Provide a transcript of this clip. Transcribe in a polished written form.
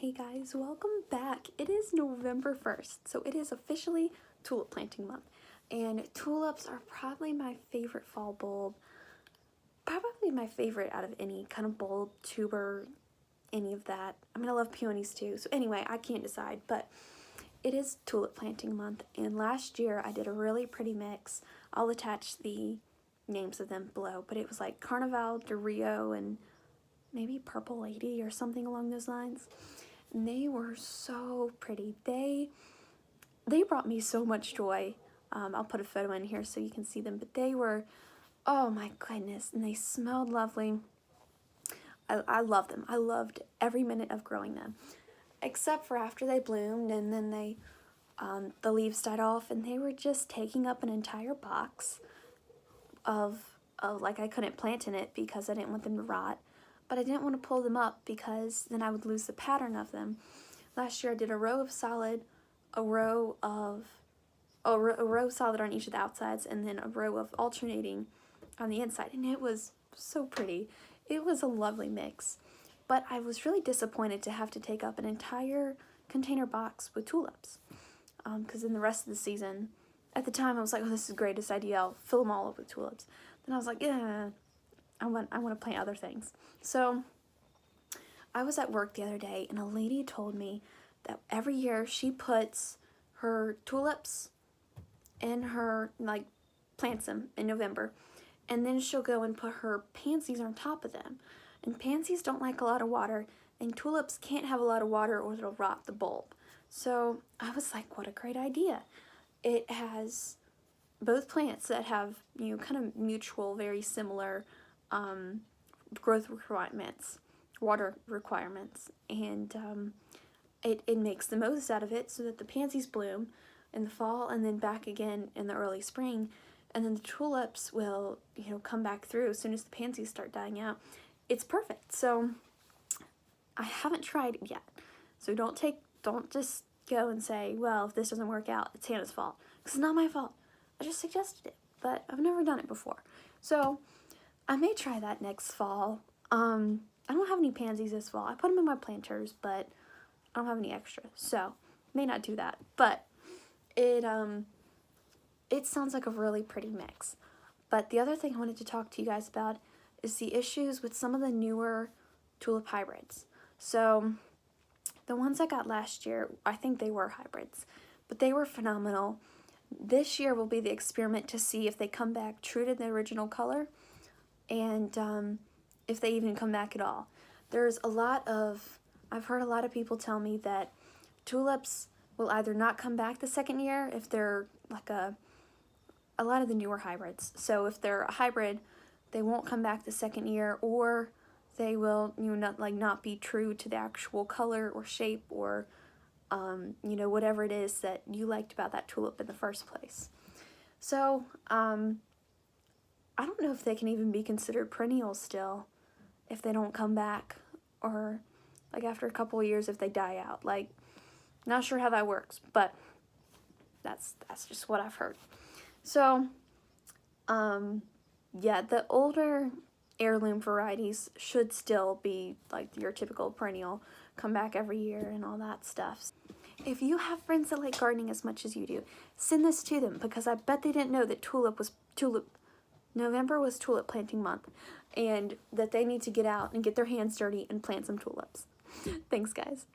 Hey guys, welcome back. It is November 1st, so it is officially tulip planting month. And tulips are probably my favorite fall bulb. Probably my favorite out of any kind of bulb, tuber, any of that. I mean, I love peonies too. So anyway, I can't decide, but it is tulip planting month. And last year I did a really pretty mix. I'll attach the names of them below, but it was like Carnaval, de Rio, and maybe Purple Lady or something along those lines. And they were so pretty. They brought me so much joy. I'll put a photo in here so you can see them, but they were, oh my goodness, and they smelled lovely. I love them. I loved every minute of growing them, except for after they bloomed and then they, the leaves died off and they were just taking up an entire box of like I couldn't plant in it because I didn't want them to rot. But I didn't want to pull them up because then I would lose the pattern of them. Last year I did a row solid on each of the outsides, and then a row of alternating on the inside, and it was so pretty. It was a lovely mix, but I was really disappointed to have to take up an entire container box with tulips, because in the rest of the season, at the time I was like, oh, this is the greatest idea, I'll fill them all up with tulips. Then I was like, yeah, I want to plant other things. So I was at work the other day and a lady told me that every year she puts her tulips in her, like, plants them in November, and then she'll go and put her pansies on top of them. And pansies don't like a lot of water, and tulips can't have a lot of water or it'll rot the bulb. So I was like, what a great idea. It has both plants that have, you know, kind of mutual, very similar growth requirements, water requirements, and it makes the most out of it so that the pansies bloom in the fall and then back again in the early spring, and then the tulips will, you know, come back through as soon as the pansies start dying out. It's perfect. So I haven't tried it yet, so don't just go and say, well, if this doesn't work out, it's Hannah's fault, because it's not my fault. I just suggested it, but I've never done it before. So I may try that next fall. I don't have any pansies this fall. I put them in my planters, but I don't have any extra, so may not do that. But it sounds like a really pretty mix. But the other thing I wanted to talk to you guys about is the issues with some of the newer tulip hybrids. So the ones I got last year, I think they were hybrids, but they were phenomenal. This year will be the experiment to see if they come back true to the original color, and if they even come back at all. I've heard a lot of people tell me that tulips will either not come back the second year if they're like a lot of the newer hybrids. So if they're a hybrid, they won't come back the second year, or they will, you know, not be true to the actual color or shape or you know, whatever it is that you liked about that tulip in the first place. So I don't know if they can even be considered perennials still if they don't come back, or like after a couple of years if they die out. Like, not sure how that works, but that's just what I've heard. So yeah, the older heirloom varieties should still be like your typical perennial, come back every year and all that stuff. If you have friends that like gardening as much as you do, send this to them, because I bet they didn't know that November was tulip planting month, and that they need to get out and get their hands dirty and plant some tulips. Thanks, guys.